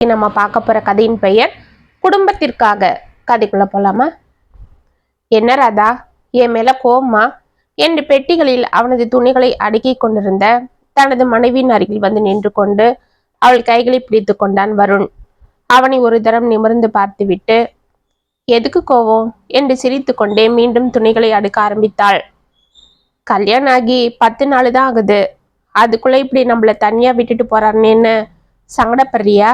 நம்ம பார்க்க போற கதையின் பெயர் குடும்பத்திற்காக. கதைக்குள்ள போலாமா? என்ன ராதா, என் மேல கோவமா என்று பெட்டிகளில் அவனது துணிகளை அடுக்கிக் கொண்டிருந்த தனது மனைவியின் அருகில் வந்து நின்று கொண்டு அவள் கைகளை பிடித்து கொண்டான் வருண். அவனை ஒரு தரம் நிமிர்ந்து பார்த்துவிட்டு, எதுக்கு கோவம் என்று சிரித்து கொண்டே மீண்டும் துணிகளை அடுக்க ஆரம்பித்தாள். கல்யாணம் ஆகி 10 நாள் தான் ஆகுது, அதுக்குள்ள இப்படி நம்மள தனியா விட்டுட்டு போறாருன்னு சங்கடப்படுறியா?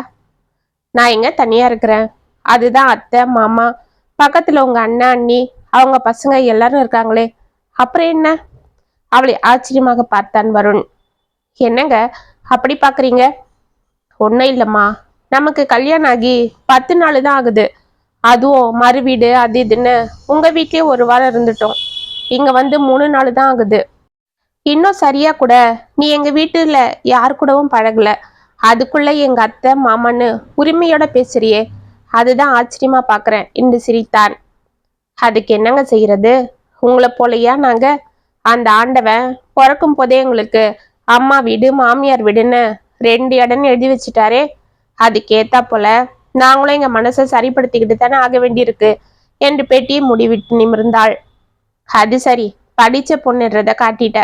நான் எங்க தனியா இருக்கிறேன், அதுதான் அத்தை மாமா பக்கத்துல உங்க அண்ணா அண்ணி அவங்க பசங்க எல்லாரும் இருக்காங்களே, அப்புறம் என்ன? அவளை ஆச்சரியமாக பார்த்தான் வருண். என்னங்க அப்படி பாக்குறீங்க? ஒன்னும் இல்லம்மா, நமக்கு கல்யாணம் ஆகி 10 நாள் தான் ஆகுது, அதுவும் மறு வீடு அது இதுன்னு உங்க வீட்லயே ஒரு வாரம் இருந்துட்டோம். இங்க வந்து 3 நாள் தான் ஆகுது. இன்னும் சரியா கூட நீ எங்க வீட்டுல யாரு கூடவும் பழகல, அதுக்குள்ள எங்க அத்தை மாமான்னு உரிமையோட பேசுறியே, அதுதான் ஆச்சரியமா பாக்குறேன் என்று சிரித்தான். அதுக்கு என்னங்க செய்யறது, உங்களை போலையா நாங்க? அந்த ஆண்டவன் பிறக்கும் போதே எங்களுக்கு அம்மா வீடு மாமியார் வீடுன்னு 2 இடம் எழுதி வச்சுட்டாரே, அதுக்கேத்தா போல நாங்களும் எங்க மனசை சரிப்படுத்திக்கிட்டு தானே ஆக வேண்டியிருக்கு என்று பெட்டியை முடிவிட்டு நிமிர்ந்தாள். அது சரி, படிச்ச பொண்ணுன்றத காட்டிட்ட,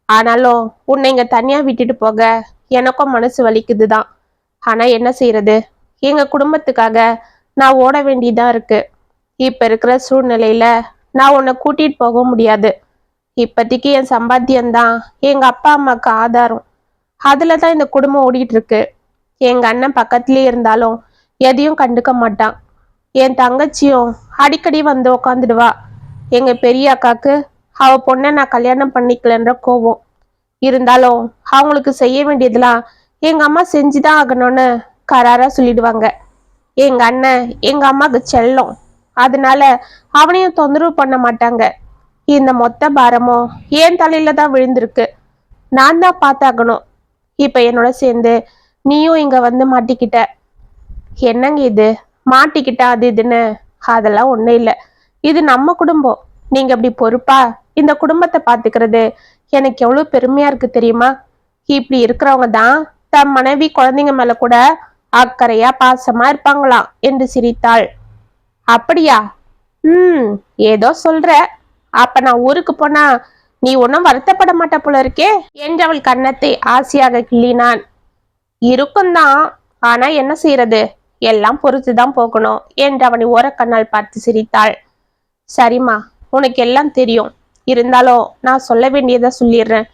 ஆனாலும் உன்னை இங்க தனியா விட்டுட்டு போக எனக்கும் மனசு வலிக்குதுதான். ஆனா என்ன செய்யறது, எங்க குடும்பத்துக்காக நான் ஓட வேண்டியதா இருக்கு. இப்ப இருக்கிற சூழ்நிலையில நான் உன்னை கூட்டிட்டு போக முடியாது. இப்பத்திக்கு என் சம்பாத்தியம்தான் எங்க அப்பா அம்மாக்கு ஆதாரம், அதுலதான் இந்த குடும்பம் ஓடிட்டு இருக்கு. எங்க அண்ணன் பக்கத்திலே இருந்தாலும் எதையும் கண்டுக்க மாட்டான். என் தங்கச்சியும் அடிக்கடி வந்து உக்காந்துடுவா. எங்க பெரிய அக்காக்கு அவ பொண்ணை நான் கல்யாணம் பண்ணிக்கலன்ற கோவம் இருந்தாலும் அவங்களுக்கு செய்ய வேண்டியதெல்லாம் எங்க அம்மா செஞ்சுதான் ஆகணும்னு கராரா சொல்லிடுவாங்க. எங்க அண்ணன் எங்க அம்மாக்கு செல்லம், அதனால அவனையும் தொந்தரவு பண்ண மாட்டாங்க. இந்த மொத்த பாரமும் என் தலையில தான் விழுந்திருக்கு, நான் தான் பார்த்தாகணும். இப்ப என்னோட சேர்ந்து நீயும் இங்க வந்து மாட்டிக்கிட்ட. என்னங்க இது மாட்டிக்கிட்டா அது இதுன்னு? அதெல்லாம் ஒண்ணும் இல்லை, இது நம்ம குடும்பம். நீங்க அப்படி பொறுப்பா இந்த குடும்பத்தை பாத்துக்கிறது எனக்கு எவ்வளவு பெருமையா இருக்கு தெரியுமா? இப்படி இருக்கிறவங்க தான் தம் மனைவி குழந்தைங்க மேல கூட அக்கறையா பாசமா இருப்பாங்களாம் என்று சிரித்தாள். அப்படியா? ஏதோ சொல்ற. அப்ப நான் ஊருக்கு போனா நீ ஒன்னும் வருத்தப்பட மாட்ட போல இருக்கே என்று அவள் கன்னத்தை ஆசையாக கிள்ளினான். இருக்கும் தான், ஆனா என்ன செய்யறது, எல்லாம் பொறுத்துதான் போகணும் என்று அவனை ஓரக்கண்ணால் பார்த்து சிரித்தாள். சரிம்மா, உனக்கு எல்லாம் தெரியும், இருந்தாலும் நான் சொல்ல வேண்டியதை சொல்லிடுறேன்.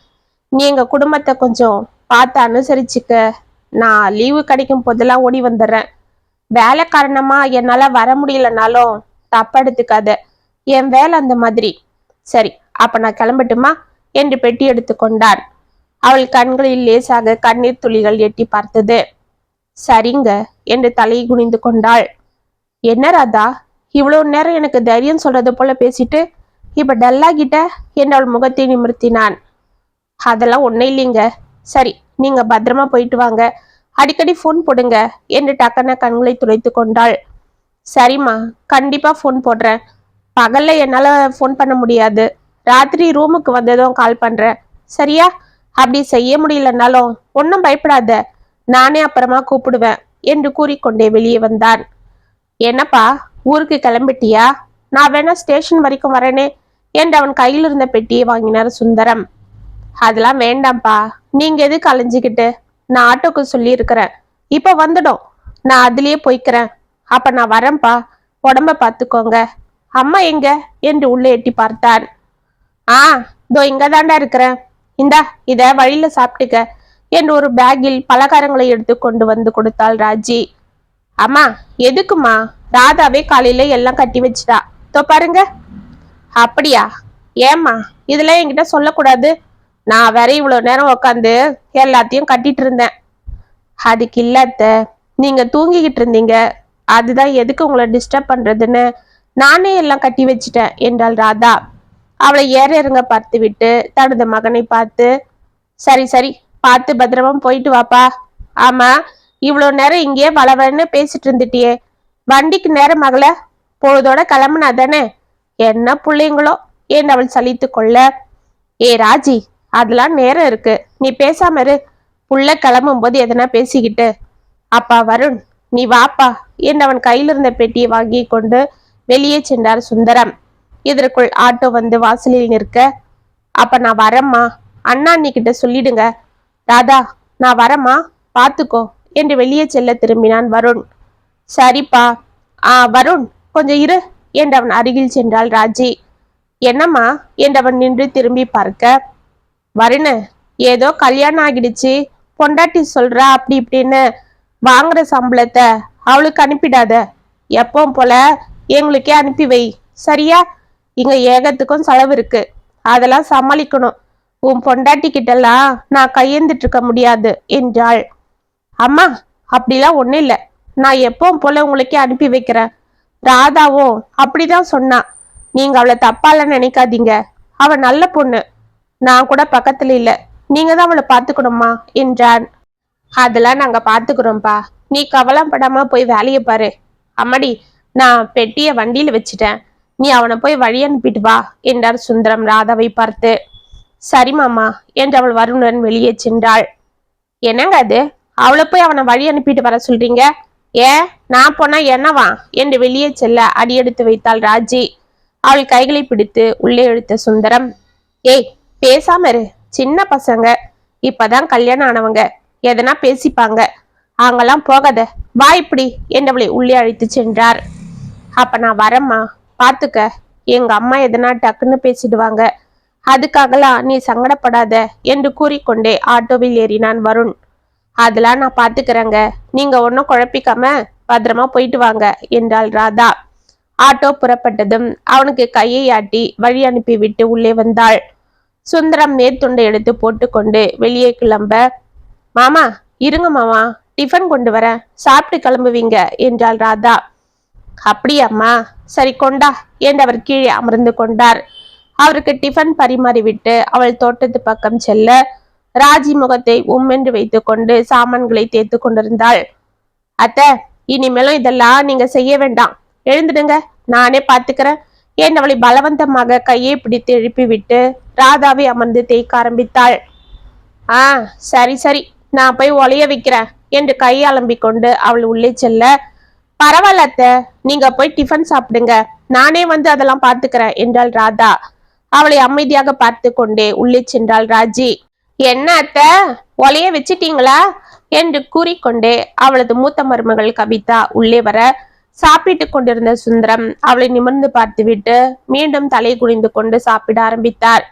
நீ எங்க குடும்பத்தை கொஞ்சம் பார்த்து அனுசரிச்சுக்க. நான் லீவு கிடைக்கும் போதெல்லாம் ஓடி வந்துடுறேன். வேலை காரணமா என்னால வர முடியலனாலும் தப்பெடுத்துக்காத, என் வேலை அந்த மாதிரி. சரி, அப்ப நான் கிளம்பட்டுமா என்று பெட்டி எடுத்து கொண்டான். அவள் கண்களில் லேசாக கண்ணீர் துளிகள் எட்டி பார்த்தது. சரிங்க என்று தலையை குனிந்து கொண்டாள். என்ன ராதா, இவ்வளவு நேரம் எனக்கு தைரியம் சொல்றது போல பேசிட்டு இப்ப டல்லாகிட்ட என்று அவள் முகத்தை நிமிர்த்தினான். அதெல்லாம் ஒன்னும் இல்லைங்க. சரி, நீங்க பத்திரமா போயிட்டு வாங்க, அடிக்கடி போன் போடுங்க என்று டக்குன கண்களை துடைத்து கொண்டாள். சரிம்மா, கண்டிப்பா போன் போடுறேன். பகல்ல என்னால போன் பண்ண முடியாது, ராத்திரி ரூமுக்கு வந்ததும் கால் பண்றேன், சரியா? அப்படி செய்ய முடியலனாலும் ஒன்னும் பயப்படாத, நானே அப்புறமா கூப்பிடுவேன் என்று கூறிக்கொண்டே வெளியே வந்தான். என்னப்பா, ஊருக்கு கிளம்பிட்டியா? நான் வேணா ஸ்டேஷன் வரைக்கும் வரேனே என்று அவன் கையில் இருந்த பெட்டியை வாங்கினார் சுந்தரம். அதெல்லாம் வேண்டாம்ப்பா, நீங்க எதுக்கு அலைஞ்சுக்கிட்டு, நான் ஆட்டோக்கு சொல்லி இருக்கிறேன், இப்ப வந்துடும், நான் அதுலயே போய்க்கிறேன். அப்ப நான் வரேன்ப்பா, உடம்ப பார்த்துக்கோங்க. அம்மா எங்க என்று உள்ளே எட்டி பார்த்தான். இதோ இங்க தாண்டா இருக்கிறேன், இந்தா இத வழியில சாப்பிட்டுக்க என்று ஒரு பேக்கில் பலகாரங்களை எடுத்து கொண்டு வந்து கொடுத்தாள் ராஜி. அம்மா எதுக்குமா? ராதாவே காலையில எல்லாம் கட்டி வச்சுட்டா, தோ பாருங்க. அப்படியா? ஏம்மா இதெல்லாம் என்கிட்ட சொல்லக்கூடாது, நான் வேற இவ்வளவு நேரம் உக்காந்து எல்லாத்தையும் கட்டிட்டு இருந்தேன். அதுக்கு இல்லாத, நீங்க தூங்கிக்கிட்டு இருந்தீங்க, அதுதான் எதுக்கு உங்களை டிஸ்டர்ப் பண்றதுன்னு நானே எல்லாம் கட்டி வச்சுட்டேன் என்றாள் ராதா. அவளை ஏற இறங்க பார்த்து விட்டு தனது மகனை பார்த்து, சரி சரி, பார்த்து பத்திரமா போயிட்டு வாப்பா. ஆமா, இவ்வளவு நேரம் இங்கேயே வளவன்னு பேசிட்டு இருந்துட்டியே, வண்டிக்கு நேரம் மகள, பொழுதோட கிளம்புனா தானே? என்ன பிள்ளைங்களோ என்று அவள் சலித்து கொள்ள. ஏ ராஜி, அதெல்லாம் நேரம் இருக்கு, நீ பேசாம இரு. புள்ள கிளம்பும் போது எதனா பேசிக்கிட்டு. அப்பா வருண், நீ வாப்பா என்று அவன் கையில் இருந்த பெட்டியை வாங்கி கொண்டு வெளியே சென்றார் சுந்தரம். இதற்குள் ஆட்டோ வந்து வாசலில் நிற்க, அப்ப நான் வரேம்மா, அண்ணா அண்ணிக்கிட்ட சொல்லிடுங்க. ராதா, நான் வரேம்மா, பாத்துக்கோ என்று வெளியே செல்ல திரும்பினான் வருண். சரிப்பா. வருண், கொஞ்சம் இரு என்று அவன் அருகில் சென்றாள் ராஜி. என்னம்மா என்றவன் நின்று திரும்பி பார்க்க, வருணு, ஏதோ கல்யாணம் ஆகிடுச்சு, பொண்டாட்டி சொல்றா அப்படி இப்படின்னு வாங்குற சம்பளத்தை அவளுக்கு அனுப்பிடாத. எப்பவும் போல எங்களுக்கே அனுப்பி வை, சரியா? இங்க ஏகத்துக்கும் செலவு இருக்கு, அதெல்லாம் சமாளிக்கணும். உன் பொண்டாட்டி கிட்டலாம் நான் கையேந்துட்டு இருக்க முடியாது என்றாள். அம்மா, அப்படிலாம் ஒன்றும் இல்லை, நான் எப்பவும் போல உங்களுக்கே அனுப்பி வைக்கிறேன். ராதாவும் அப்படிதான் சொன்னா. நீங்க அவளை தப்பால நினைக்காதீங்க, அவ நல்ல பொண்ணு. நான் கூட பக்கத்துல இல்ல, நீங்க தான் அவளை பாத்துக்கணுமா என்றான். அதெல்லாம் நாங்க பாத்துக்கிறோம்ப்பா, நீ கவலைப்படாம போய் வேலையை பாரு. அம்மாடி, நான் பெட்டிய வண்டியில வச்சுட்டேன், நீ அவனை போய் வழி அனுப்பிட்டு வா என்றார் சுந்தரம் ராதாவை பார்த்து. சரி மாமா என்று அவள் வருணுடன் வெளியே சென்றாள். என்னங்க அது, அவளை போய் அவனை வழி அனுப்பிட்டு வர சொல்றீங்க? ஏன், நான் போனா என்னவா என்று வெளியே செல்ல அடியெடுத்து வைத்தாள் ராஜி. அவள் கைகளை பிடித்து உள்ளே இழுத்த சுந்தரம், ஏய் பேசாம இரு, சின்ன பசங்க, இப்பதான் கல்யாணம் ஆனவங்க, எதனா பேசிப்பாங்க, அங்கெல்லாம் போகாத, வா இப்படி என்றவளை உள்ளே அழைத்து சென்றார். அப்ப நான் வரேம்மா, பாத்துக்க, எங்க அம்மா எதனா டக்குன்னு பேசிடுவாங்க, அதுக்காகலாம் நீ சங்கடப்படாத என்று கூறிக்கொண்டே ஆட்டோவில் ஏறினான் வருண். அதெல்லாம் நான் பாத்துக்கிறேங்க, நீங்க ஒன்னும் குழப்பிக்காம பத்திரமா போயிட்டு வாங்க என்றாள் ராதா. ஆட்டோ புறப்பட்டதும் அவனுக்கு கையை ஆட்டி வழி அனுப்பி விட்டு உள்ளே வந்தாள். சுந்தரம் நேர்த்துண்டை எடுத்து போட்டுக்கொண்டு வெளியே கிளம்ப, மாமா இருங்க மாமா, டிஃபன் கொண்டு வர, சாப்பிட்டு கிளம்புவீங்க என்றாள் ராதா. அப்படியாம்மா, சரி கொண்டா என்று அவர் கீழே அமர்ந்து கொண்டார். அவருக்கு டிஃபன் பரிமாறிவிட்டு அவள் தோட்டத்து பக்கம் செல்ல, ராஜி முகத்தை உம்மென்று வைத்துக் கொண்டு சாமான்களை தேய்த்து கொண்டிருந்தாள். அத்த, இனிமேலும் இதெல்லாம் நீங்க செய்ய வேண்டாம், எழுந்துடுங்க, நானே பாத்துக்கிறேன் என்று அவளை பலவந்தமாக கையை பிடித்து எழுப்பிவிட்டு ராதாவை அமர்ந்து தேய்க்க ஆரம்பித்தாள். சரி சரி, நான் போய் ஒலைய வைக்கிறேன் என்று கையை அலம்பிக் கொண்டு அவள் உள்ளே செல்ல, பரவாயில்ல அத்த, நீங்க போய் டிஃபன் சாப்பிடுங்க, நானே வந்து அதெல்லாம் பாத்துக்கிறேன் என்றாள் ராதா. அவளை அமைதியாக பார்த்து கொண்டே உள்ளே சென்றாள் ராஜி. என்ன அத்த, ஒலைய வச்சிட்டீங்களா என்று கூறிக்கொண்டே அவளது மூத்த மருமகள் கவிதா உள்ளே வர, சாப்பிட்டு கொண்டிருந்த சுந்தரம் அவளை நிமிர்ந்து பார்த்துவிட்டு மீண்டும் தலை குனிந்து கொண்டு சாப்பிட ஆரம்பித்தார்.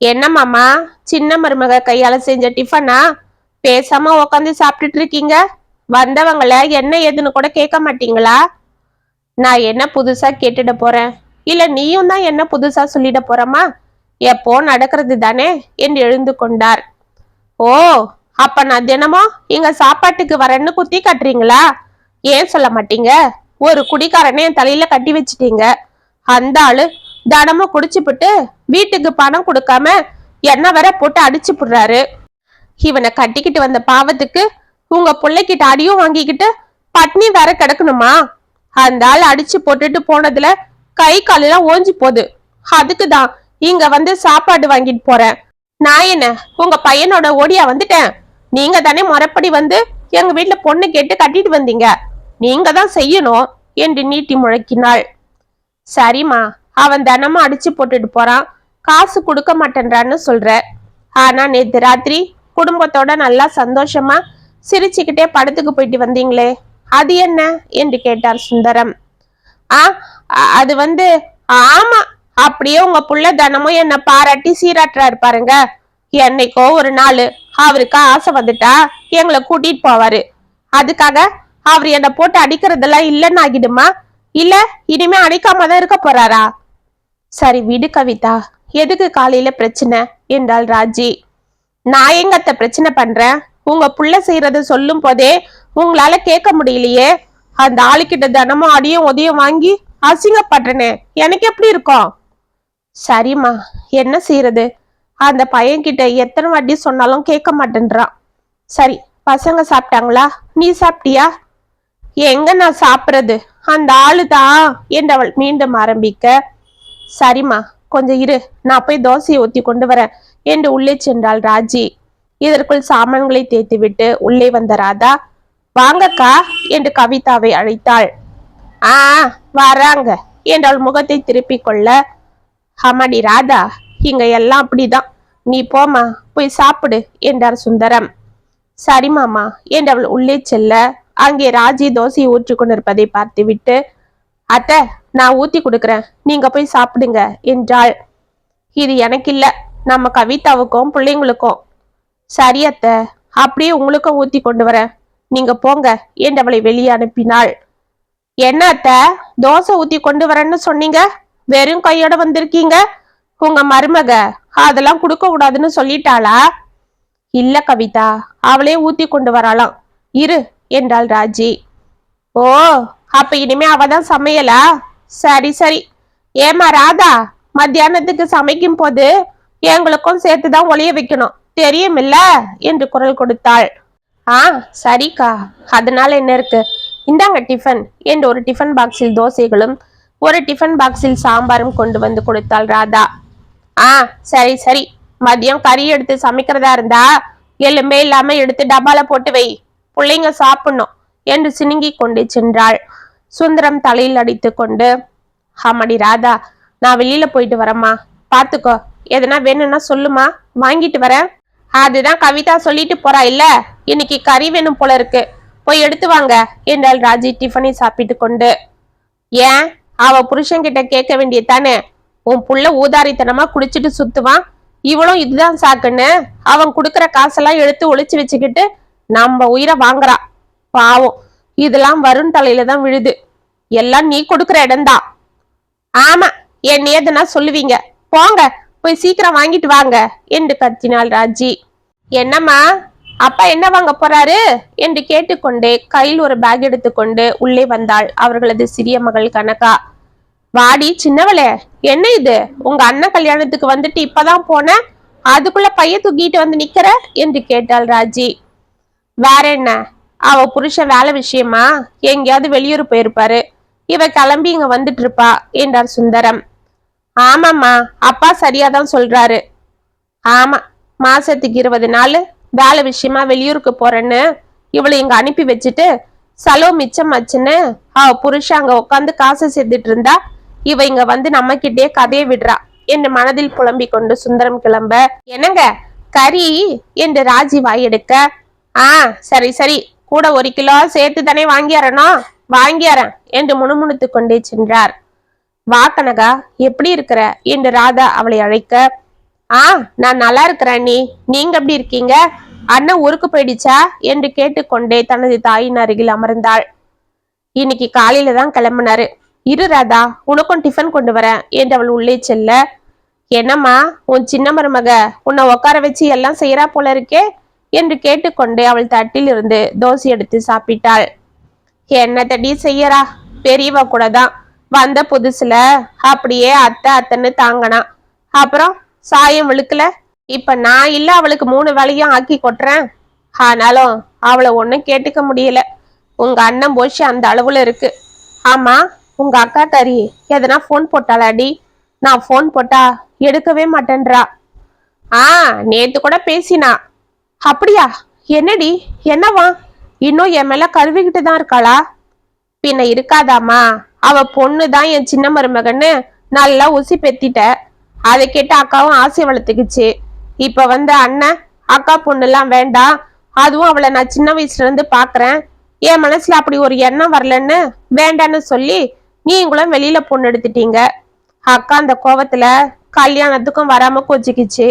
என்ன மாமா, சின்ன மருமக கையால செஞ்ச டிஃபனா? பேசாம உக்காந்து சாப்பிட்டுட்டு இருக்கீங்க, வந்தவங்கள என்ன ஏதுன்னு கூட கேட்க மாட்டீங்களா? நான் என்ன புதுசா கேட்டுட போறேன், இல்ல நீயும் தான் என்ன புதுசா சொல்லிட போறமா? எப்போ நடக்கிறது தானே என்று எழுந்து கொண்டார். ஓ, அப்ப நான் தினமும் இங்க சாப்பாட்டுக்கு வரேன்னு குத்தி கட்டுறீங்களா? ஏன் சொல்ல மாட்டீங்க? ஒரு குடிக்காரனே என் தலையில கட்டி வச்சிட்டீங்க, அந்த ஆளு தனமும் குடிச்சுப்புட்டு வீட்டுக்கு பணம் கொடுக்காம என்ன வேற போட்டு அடிச்சு புடுறாரு. இவனை கட்டிக்கிட்டு வந்த பாவத்துக்கு உங்க பிள்ளைகிட்ட அடியும் வாங்கிக்கிட்டு பட்னி வேற கிடக்கணுமா? அந்த ஆள் அடிச்சு போட்டுட்டு போனதுல கை காலெல்லாம் ஓஞ்சி போகுது, அதுக்குதான் இங்க வந்து சாப்பாடு வாங்கிட்டு போறேன். நான் என்ன உங்க பையனோட ஓடியா வந்துட்டேன்? நீங்க தானே முறைப்படி வந்து எங்க வீட்டுல பொண்ணு கேட்டு கட்டிட்டு வந்தீங்க, நீங்க தான் செய்யணும் என்று நீட்டி முழக்கினாள். சரிம்மா, அவன் தினமும் அடிச்சு போட்டுட்டு போறான், காசு கொடுக்க மாட்டேன்றான்னு சொல்ற, ஆனா நேத்து ராத்திரி குடும்பத்தோட நல்லா சந்தோஷமா சிரிச்சுக்கிட்டே படத்துக்கு போயிட்டு வந்தீங்களே, அது என்ன என்று கேட்டார் சுந்தரம். அது வந்து, ஆமா, அப்படியே உங்க புள்ள தினமும் என்ன பாராட்டி சீராட்டுறாரு பாருங்க. என்னைக்கோ ஒரு நாள் அவருக்கு ஆசை வந்துட்டா எங்களை கூட்டிட்டு போவாரு, அதுக்காக அவர் என்னை போட்டு அடிக்கிறதெல்லாம் இல்லைன்னு ஆகிடுமா? இல்ல இனிமே அடிக்காம தான் இருக்க போறாரா? சரி விடு கவிதா, எதுக்கு காலையில பிரச்சனை என்றாள் ராஜி. நான் எங்க அத்த பிரச்சனை பண்றேன், உங்க புள்ள செய்யறத சொல்லும் போதே உங்களால கேட்க முடியலையே, அந்த ஆளுக்கிட்ட தினமும் அடியும் உதயம் வாங்கி அசிங்கப்படுறனே, எனக்கு எப்படி இருக்கும்? சரிம்மா, என்ன செய்யறது, அந்த பையன்கிட்ட எத்தனை வாட்டி சொன்னாலும் கேட்க மாட்டேன்றான். சரி, பசங்க சாப்பிட்டாங்களா, நீ சாப்பிட்டியா? எங்க நான் சாப்பிடுறது, அந்த ஆளுதான் என்றவள் மீண்டும் ஆரம்பிக்க, சரிம்மா கொஞ்சம் இரு, நான் போய் தோசையை ஊத்தி கொண்டு வரேன் என்று உள்ளே சென்றாள் ராஜி. இதற்குள் சாமான்களை தேய்த்துவிட்டு உள்ளே வந்த ராதா, வாங்கக்கா என்று கவிதாவை அழைத்தாள். ஆ வராங்க என்றவள் முகத்தை திருப்பிக் கொள்ள, அம்மாடி ராதா, இங்க எல்லாம் அப்படிதான், நீ போமா போய் சாப்பிடு என்றார் சுந்தரம். சரி மாமா என்றவள் உள்ளே செல்ல, அங்கே ராஜி தோசையை ஊற்றி கொண்டிருப்பதை பார்த்துவிட்டு, அத்தை நான் ஊத்தி கொடுக்குறேன், நீங்க போய் சாப்பிடுங்க என்றாள். இது எனக்கு இல்ல, நம்ம கவிதாவுக்கும் பிள்ளைங்களுக்கும். சரி அத்தை, அப்படியே உங்களுக்கும் ஊத்தி கொண்டு வரேன், நீங்க போங்க என்றவளை வெளியே அனுப்பினாள். என்ன அத்தை, தோசை ஊத்தி கொண்டு வரேன்னு சொன்னீங்க, வெறும் கையோட வந்திருக்கீங்க, உங்க மருமக அதெல்லாம் கொடுக்க கூடாதுன்னு சொல்லிட்டாளா? இல்ல கவிதா, அவளே ஊத்தி கொண்டு வரலாம், இரு என்றாள் ராஜி. ஓ, அப்ப இனிமே அவதான் சமையலா? சரி சரி. ஏமா ராதா, மத்தியானத்துக்கு சமைக்கும் போது எங்களுக்கும் சேர்த்துதான் ஒளிய வைக்கணும், தெரியுமில்ல என்று குரல் கொடுத்தாள். ஆ சரிக்கா, அதனால என்ன இருக்கு, இந்தாங்க டிஃபன் என்று ஒரு டிஃபன் பாக்ஸில் தோசைகளும் ஒரு டிஃபன் பாக்ஸில் சாம்பாரும் கொண்டு வந்து கொடுத்தாள் ராதா. ஆ சரி சரி, மதியம் கறி எடுத்து சமைக்கிறதா இருந்தா எலும்பே இல்லாம எடுத்து டப்பால போட்டு வை, பிள்ளைங்க சாப்பிடணும் என்று சினுங்கி கொண்டு சென்றாள். சுந்தரம் தலையில் அடித்து கொண்டு, ஆமாடி ராதா, நான் வெளியில போயிட்டு வரேம்மா, பாத்துக்கோ, எதனா வேணும்னா சொல்லுமா, வாங்கிட்டு வரேன். அதுதான் கவிதா சொல்லிட்டு போறா இல்ல, இன்னைக்கு கறி வேணும் போல இருக்கு, போய் எடுத்து வாங்க என்றாள் ராஜி டிஃபனை சாப்பிட்டு கொண்டு. ஏன், அவ புருஷன் கிட்ட கேட்க வேண்டியதானே, உன் புள்ள ஊதாரித்தனமா குடிச்சிட்டு சுத்துவான், இவளும் இதுதான் சாக்குன்னு அவன் குடுக்கற காசெல்லாம் எடுத்து ஒளிச்சு வச்சுக்கிட்டு நம்ம உயிரை வாங்குறா, பாவம், இதெல்லாம் வருண் தலையில தான் விழுது, எல்லாம் நீ கொடுக்குற இடம்தான். ஆமா, என் ஏதுனா சொல்லுவீங்க, போங்க போய் சீக்கிரம் வாங்கிட்டு வாங்க என்று கத்தினாள் ராஜி. என்னம்மா, அப்பா என்ன வாங்க போறாரு என்று கேட்டுக்கொண்டே கையில் ஒரு பேக் எடுத்துக்கொண்டு உள்ளே வந்தாள் அவர்களது சிறிய மகள் கனகா. வாடி சின்னவளே, என்ன இது, உங்க அண்ணன் கல்யாணத்துக்கு வந்துட்டு இப்பதான் போன, அதுக்குள்ள பைய தூக்கிட்டு வந்து நிக்கிற என்று கேட்டாள் ராஜி. வேற என்ன, அவ புருஷன் வேலை விஷயமா எங்கேயாவது வெளியூர் போயிருப்பாரு, இவ கிளம்பி இங்க வந்துட்டு இருப்பா என்றார் சுந்தரம். ஆமாம்மா, அப்பா சரியாதான் சொல்றாரு. ஆமா, மாசத்துக்கு 20 நாள் வேலை விஷயமா வெளியூருக்கு போறேன்னு இவளை இங்க அனுப்பி வச்சுட்டு செலவு மிச்சம் ஆச்சுன்னு அவ புருஷன் அங்க உட்காந்து காசு சேர்த்துட்டு இருந்தா, இவ இங்க வந்து நம்ம கிட்டே கதையை விடுறா என்று மனதில் புலம்பிக் கொண்டு சுந்தரம் கிளம்ப, என்னங்க கறி என்று ராஜி வாயெடுக்க, ஆ சரி சரி, கூட 1 கிலோ சேர்த்து தானே வாங்கியாரணும், வாங்கியாரன் என்று முணுமுணுத்து கொண்டே சென்றார். வா கனகா, எப்படி இருக்கிற என்று ராதா அவளை அழைக்க, ஆ நான் நல்லா இருக்கிறேன், நீங்க எப்படி இருக்கீங்க, அண்ணன் ஊருக்கு போயிடுச்சா என்று கேட்டுக்கொண்டே தனது தாயின் அருகில் அமர்ந்தாள். இன்னைக்கு காலையில தான் கிளம்பினாரு, இரு ராதா உனக்கும் டிஃபன் கொண்டு வரேன் என்று அவள் உள்ளே செல்ல, என்னம்மா உன் சின்ன மருமக உன்னை உட்கார வச்சு எல்லாம் செய்யறா போல இருக்கே என்று கேட்டுக்கொண்டே அவள் தட்டில் இருந்து தோசை எடுத்து சாப்பிட்டாள். என்ன தடி செய்யறா, பெரியவ கூட தான் வந்த புதுசுல அப்படியே அத்தை அத்தைன்னு தாங்கினா, அப்புறம் சாயம் விழுக்கல, இப்ப நான் இல்ல அவளுக்கு 3 வேலையும் ஆக்கி கொட்டுறேன், ஆனாலும் அவளை ஒன்னும் கேட்டுக்க முடியல, உங்க அண்ணன் போஷி அந்த அளவுல இருக்கு. ஆமா, உங்க அக்கா கறி எதனா போன் போட்டாளாடி, நான் போன் போட்டா எடுக்கவே மாட்டேன்றா. ஆ நேத்து கூட பேசினா. அப்படியா, என்னடி, என்னவா, இன்னும் என் மேல கருவிக்கிட்டு தான் இருக்காளா? பின்ன இருக்காதாமா, அவ பொண்ணுதான் என் சின்ன மருமகன்னு நல்லா உசி பெத்திட்ட, அதை கேட்டு அக்காவும் ஆசை வளர்த்துக்குச்சு. இப்ப வந்து அண்ணன் அக்கா பொண்ணுலாம் வேண்டாம், அதுவும் அவளை நான் சின்ன வயசுல இருந்து பாக்குறேன், என் மனசுல அப்படி ஒரு எண்ணம் வரலன்னு வேண்டான்னு சொல்லி நீங்களும் வெளியில பொண்ணு எடுத்துட்டீங்க. அக்கா அந்த கோவத்துல கல்யாணத்துக்கும் வராம கோச்சிக்கிச்சு.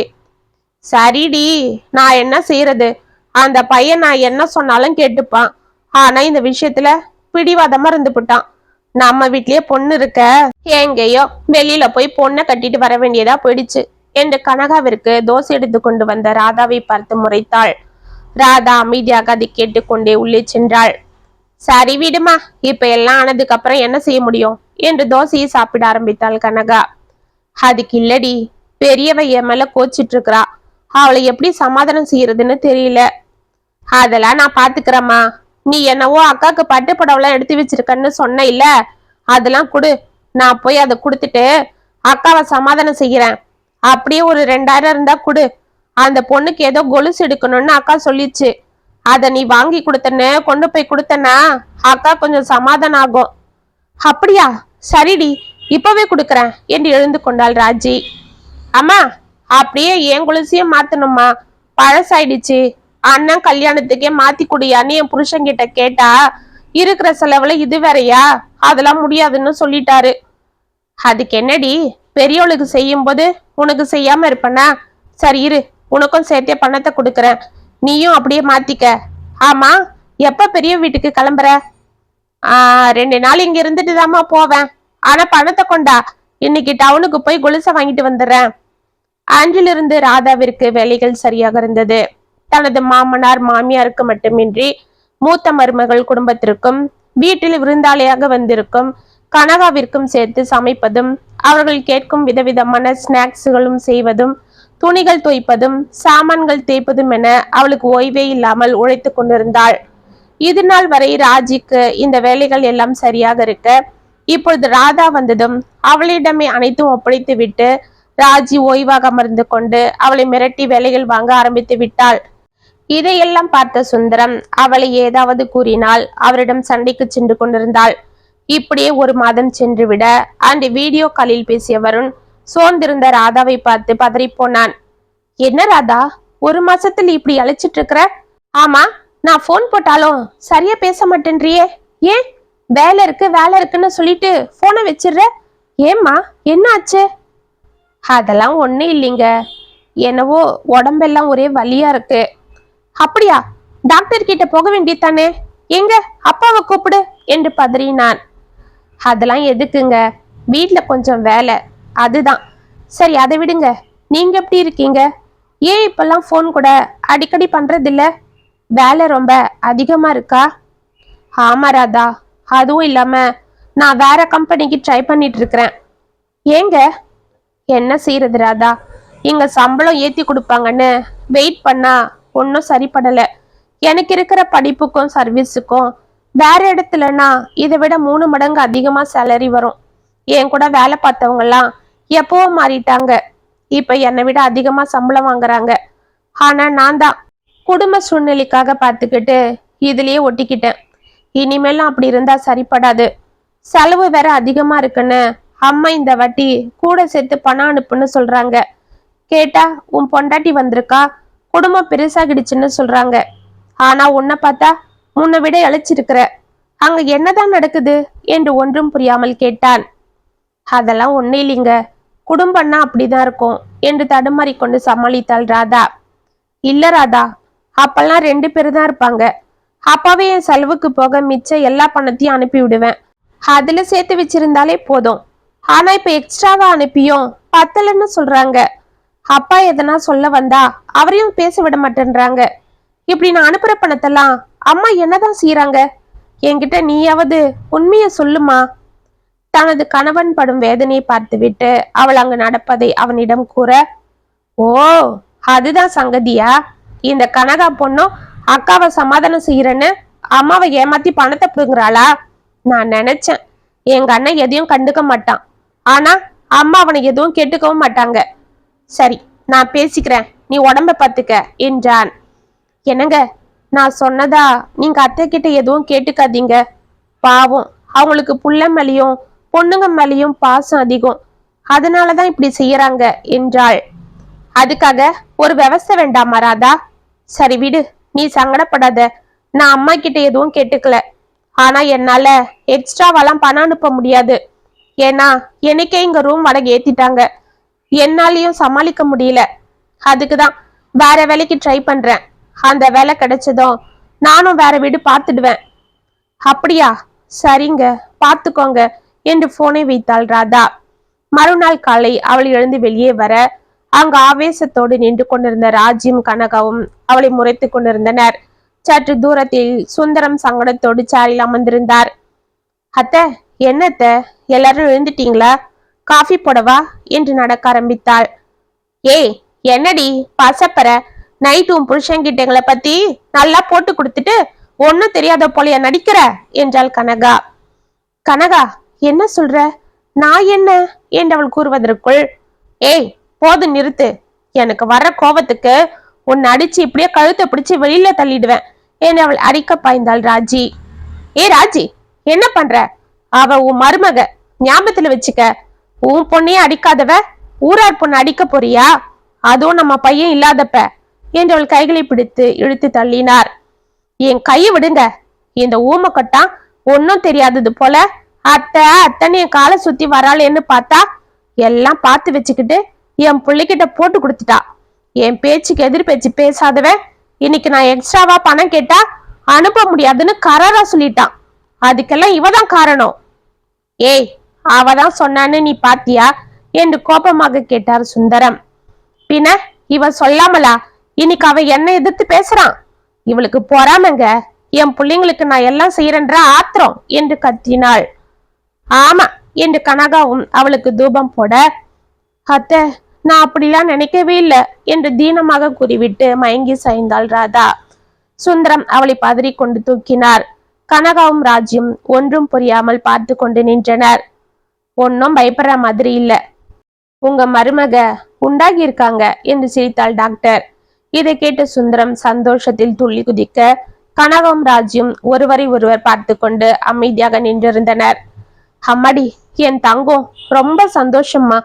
சரிடி, நான் என்ன செய்யறது, அந்த பையன் நான் என்ன சொன்னாலும் கேட்டுப்பான், ஆனா இந்த விஷயத்துல பிடிவாதமா இருந்துபிட்டான். நம்ம வீட்லயே பொண்ணு இருக்க, எங்கேயோ வெளியில போய் பொண்ணை கட்டிட்டு வர வேண்டியதா போயிடுச்சு என்று கனகாவிற்கு தோசை எடுத்து கொண்டு வந்த ராதாவை பார்த்து முறைத்தாள். ராதா அமைதியாக அதை கேட்டுக்கொண்டே உள்ளே சென்றாள். சரி விடுமா, இப்ப எல்லாம் ஆனதுக்கு அப்புறம் என்ன செய்ய முடியும் என்று தோசையை சாப்பிட ஆரம்பித்தாள் கனகா. அதுக்கு இல்லடி, பெரியவ என் மேல கோச்சிட்டு இருக்கிறா, அவளை எப்படி சமாதானம் செய்யறதுன்னு தெரியல. அதெல்லாம் நான் பாத்துக்கிறேம்மா, நீ என்னவோ அக்காக்கு பட்டு படவெல்லாம் எடுத்து வச்சிருக்கன்னு சொன்ன இல்ல, அதெல்லாம் கொடு, நான் போய் அதை கொடுத்துட்டு அக்காவை சமாதானம் செய்யறேன். அப்படியே ஒரு 2000 இருந்தா கொடு, அந்த பொண்ணுக்கு ஏதோ கொலுசு எடுக்கணும்னு அக்கா சொல்லிச்சு. அத நீ வாங்கி கொடுத்தன்னு கொண்டு போய் கொடுத்தனா அக்கா கொஞ்சம் சமாதானம் ஆகும். அப்படியா, சரிடி, இப்பவே கொடுக்கறேன் என்று எழுந்து கொண்டாள் ராஜி. அம்மா, அப்படியே என் கொலுசையும் மாத்தணுமா, பழசாயிடுச்சு. அண்ணன் கல்யாணத்துக்கே மாத்தி குடியான்னு என் புருஷன்கிட்ட கேட்டா இருக்கிற செலவுல இது வேறையா, அதெல்லாம் முடியாதுன்னு சொல்லிட்டாரு. அதுக்கு என்னடி, பெரியவளுக்கு செய்யும் போது உனக்கு செய்யாம இருப்பனா? சரி இரு, உனக்கும் சேர்த்தே பணத்தை கொடுக்கறேன், நீயும் அப்படியே மாத்திக்க. ஆமா, எப்ப பெரிய வீட்டுக்கு கிளம்புற? 2 நாள் இங்க இருந்துட்டு தாமா போவேன். ஆனா பணத்தை கொண்டா, இன்னைக்கு டவுனுக்கு போய் கொலுசை வாங்கிட்டு வந்துடுறேன். அன்றிலிருந்து ராதாவிற்கு வேலைகள் சரியாக இருந்தது. தனது மாமனார் மாமியாருக்கு மட்டுமின்றி மூத்த மருமகள் குடும்பத்திற்கும் வீட்டில் விருந்தாளியாக வந்திருக்கும் கனகாவிற்கும் சேர்த்து சமைப்பதும், அவர்கள் கேட்கும் விதவிதமான ஸ்நாக்ஸ்களும் செய்வதும், துணிகள் துவைப்பதும், சாமான்கள் தேய்ப்பதும் என அவளுக்கு ஓய்வே இல்லாமல் உழைத்து கொண்டிருந்தாள். இது நாள் வரை ராஜிக்கு இந்த வேலைகள் எல்லாம் சரியாக இருக்க, இப்பொழுது ராதா வந்ததும் அவளிடமே அனைத்தும் ஒப்படைத்து விட்டு ராஜி ஓய்வாக அமர்ந்து கொண்டு அவளை மிரட்டி வேலைகள் வாங்க ஆரம்பித்து விட்டாள். இதையெல்லாம் பார்த்த சுந்தரம் அவளை ஏதாவது கூறினால் அவரிடம் சண்டைக்கு சென்று கொண்டிருந்தாள். இப்படியே 1 மாதம் சென்று விட அந்த வீடியோ காலில் பேசிய வருண் சோர்ந்திருந்த ராதாவை பார்த்து பதறி போனான். என்ன ராதா, 1 மாசத்துல இப்படி அழைச்சிட்டு இருக்கிற? ஆமா, நான் போன் போட்டாலும் சரியா பேச மாட்டேன்றியே, ஏன்? வேலை இருக்குன்னு சொல்லிட்டு போனை வச்சிடுற, ஏம்மா, என்ன ஆச்சு? அதெல்லாம் ஒன்றும் இல்லைங்க, என்னவோ உடம்பெல்லாம் ஒரே வலியா இருக்கு. அப்படியா, டாக்டர் கிட்ட போக வேண்டியதானே, எங்க அப்பாவை கூப்பிடு என்று பதறினான். அதெல்லாம் எதுக்குங்க, வீட்டுல கொஞ்சம் வேலை, அதுதான். சரி அதை விடுங்க, நீங்க எப்படி இருக்கீங்க? ஏன் இப்பெல்லாம் போன் கூட அடிக்கடி பண்றதில்ல? வேலை ரொம்ப அதிகமா இருக்கா? ஆமா ராதா, அதுவும் இல்லாம நான் வேற கம்பெனிக்கு ட்ரை பண்ணிட்டு இருக்கிறேன். ஏங்க? என்ன செய்யறது ராதா, இங்க சம்பளம் ஏத்தி கொடுப்பாங்கன்னு வெயிட் பண்ணா ஒன்னும் சரிப்படல. எனக்கு இருக்கிற படிப்புக்கும் சர்வீஸுக்கும் வேற இடத்துலனா இதை விட 3 மடங்கு அதிகமா சேலரி வரும். என் கூட வேலை பார்த்தவங்க எல்லாம் எப்பவோ மாறிட்டாங்க, இப்ப என்னை விட அதிகமா சம்பளம் வாங்குறாங்க. ஆனா நான் தான் குடும்ப சூழ்நிலைக்காக பார்த்துக்கிட்டு இதுலயே ஒட்டிக்கிட்டேன். இனிமேலும் அப்படி இருந்தா சரிப்படாது. செலவு வேற அதிகமா இருக்குன்னு அம்மா இந்த வாட்டி கூட சேர்த்து பணம் அனுப்புன்னு சொல்றாங்க. கேட்டா உன் பொண்டாட்டி வந்திருக்கா, குடும்பம் பெருசாகிடுச்சுன்னு சொல்றாங்க. ஆனா உன்னை பார்த்தா முன்னை விட இழைச்சிருக்கிற, அங்க என்னதான் நடக்குது என்று ஒன்றும் புரியாமல் கேட்டான். அதெல்லாம் ஒண்ணு இல்லைங்க, குடும்பம்னா அப்படிதான் இருக்கும் என்று தடுமாறி கொண்டு சமாளித்தாள் ராதா. இல்ல ராதா, அப்பெல்லாம் 2 பேரு தான் இருப்பாங்க. அப்பாவே என் செலவுக்கு போக மிச்ச எல்லா பணத்தையும் அனுப்பி விடுவேன், அதுல சேர்த்து வச்சிருந்தாலே போதும். ஆனா இப்ப எக்ஸ்ட்ராவா அனுப்பியும் பத்தலன்னு சொல்றாங்க. அப்பா எதனா சொல்ல வந்தா அவரையும் பேச விட மாட்டேன்றாங்க. இப்படி நான் அனுப்புற பணத்தெல்லாம் அம்மா என்னதான் செய்யறாங்க? என்கிட்ட நீயாவது உண்மைய சொல்லுமா. தனது கணவன் படும் வேதனையை பார்த்துவிட்டு அவள் அங்கு நடப்பதை அவனிடம் கூற, ஓ அதுதான் சங்கதியா? இந்த கனகா பொண்ணும் அக்காவை சமாதானம் செய்யறேன்னு அம்மாவை ஏமாத்தி பணத்தை பிடுங்குறாளா? நான் நினைச்சேன் எங்க அண்ணன் எதையும் கண்டுக்க மாட்டான், ஆனா அம்மா அவனை எதுவும் கேட்டுக்கவும் மாட்டாங்க. சரி, நான் பேசிக்கிறேன், நீ உடம்ப பாத்துக்க என்றான். என்னங்க, நான் சொன்னதா நீங்க அத்தை கிட்ட எதுவும் கேட்டுக்காதீங்க. பாவம், அவங்களுக்கு புள்ள மேலையும் பொண்ணுங்க மேலையும் பாசம் அதிகம், அதனாலதான் இப்படி செய்யறாங்க என்றாள். அதுக்காக ஒரு விவசாய வேண்டாமா ராதா? சரி விடு, நீ சங்கடப்படாத, நான் அம்மா கிட்ட எதுவும் கேட்டுக்கல. ஆனா என்னால எக்ஸ்ட்ராவெல்லாம் பணம் அனுப்ப முடியாது. ஏன்னா எனக்கே இங்க ரூம் வாடகை ஏத்திட்டாங்க, என்னாலையும் சமாளிக்க முடியல. அதுக்குதான் வேற வேலைக்கு ட்ரை பண்றேன். அந்த வேலை கிடைச்சதும் நானும் வேற வீடு பார்த்துடுவேன். அப்படியா, சரிங்க, பார்த்துக்கோங்க என்று போனை வைத்தாள் ராதா. மறுநாள் காலை அவள் எழுந்து வெளியே வர அங்கு ஆவேசத்தோடு நின்று கொண்டிருந்த ராஜியும் கனகாவும் அவளை முறைத்து கொண்டிருந்தனர். சற்று தூரத்தில் சுந்தரம் சங்கடத்தோடு சாரில் அமர்ந்திருந்தார். அத்தை, என்னத்த, எல்லாரும் எழுந்துட்டீங்களா? காஃபி போடவா என்று நடக்க ஆரம்பித்தாள். ஏய் என்னடி பசப்பற, நைட்டு உன் புருஷன்கிட்டங்களை பத்தி நல்லா போட்டு கொடுத்துட்டு ஒன்னும் தெரியாத போலைய நடிக்கிற என்றாள் கனகா. கனகா, என்ன சொல்ற? நான் என்ன என்றவள் கூறுவதற்குள், ஏய் போது நிறுத்து, எனக்கு வர்ற கோபத்துக்கு உன்னை அடிச்சு இப்படியே கழுத்தை பிடிச்சு வெளியில தள்ளிடுவேன் என்று அவள் அடிக்க பாய்ந்தாள் ராஜி. ஏ ராஜி, என்ன பண்ற? அவ உன் மருமக, ஞாபகத்துல வச்சுக்க. உன் பொண்ணையே அடிக்காதவ ஊரார் பொண்ணு அடிக்க போறியா? அதுவும் நம்ம பையன் இல்லாதப்ப என்று அவள் கைகளை பிடித்து இழுத்து தள்ளினார். என் கையை விடுங்க. இந்த ஊமக்கட்டா ஒன்னும் தெரியாதது போல அத்தை அத்தனை என் காலை சுத்தி வராளேன்னு பார்த்தா எல்லாம் பார்த்து வச்சுக்கிட்டு என் பிள்ளைகிட்ட போட்டு கொடுத்துட்டா. என் பேச்சுக்கு எதிர் பேச்சு பேசாதவ இன்னைக்கு நான் எக்ஸ்ட்ராவா பணம் கேட்டா அனுப்ப முடியாதுன்னு கராரா சொல்லிட்டான். அதுக்கெல்லாம் இவதான் காரணம். ஏய், அவதான் சொன்னான்னு நீ பாத்தியா என்று கோபமாக கேட்டார் சுந்தரம். பின்ன இவ சொல்லாமலா இன்னைக்கு அவ என்ன எதிர்த்து பேசுறான்? இவளுக்கு பொறாமங்க. என் பிள்ளைங்களுக்கு நான் எல்லாம் செய்யறேன்ற ஆத்திரம் என்று கத்தினாள். ஆமா என்று கனகாவும் அவளுக்கு தூபம் போட, அத்தை நான் அப்படிலாம் நினைக்கவே இல்லை என்று தீனமாக கூறிவிட்டு மயங்கி சாய்ந்தாள் ராதா. சுந்தரம் அவளை பதறி கொண்டு தூக்கினார். கனகாவும் ராஜ்யம் ஒன்றும் புரியாமல் பார்த்து கொண்டு நின்றனர். ஒன்னும் பயப்படுற மாதிரி இல்ல, உங்க மருமக உண்டாகி இருக்காங்க என்று சிரித்தாள் டாக்டர். இதை கேட்டு சுந்தரம் சந்தோஷத்தில் துள்ளி குதிக்க, கனகாவும் ராஜ்யம் ஒருவரை ஒருவர் பார்த்து கொண்டு அமைதியாக நின்றிருந்தனர். அம்மாடி, என் தங்கம் ரொம்ப சந்தோஷம்மா.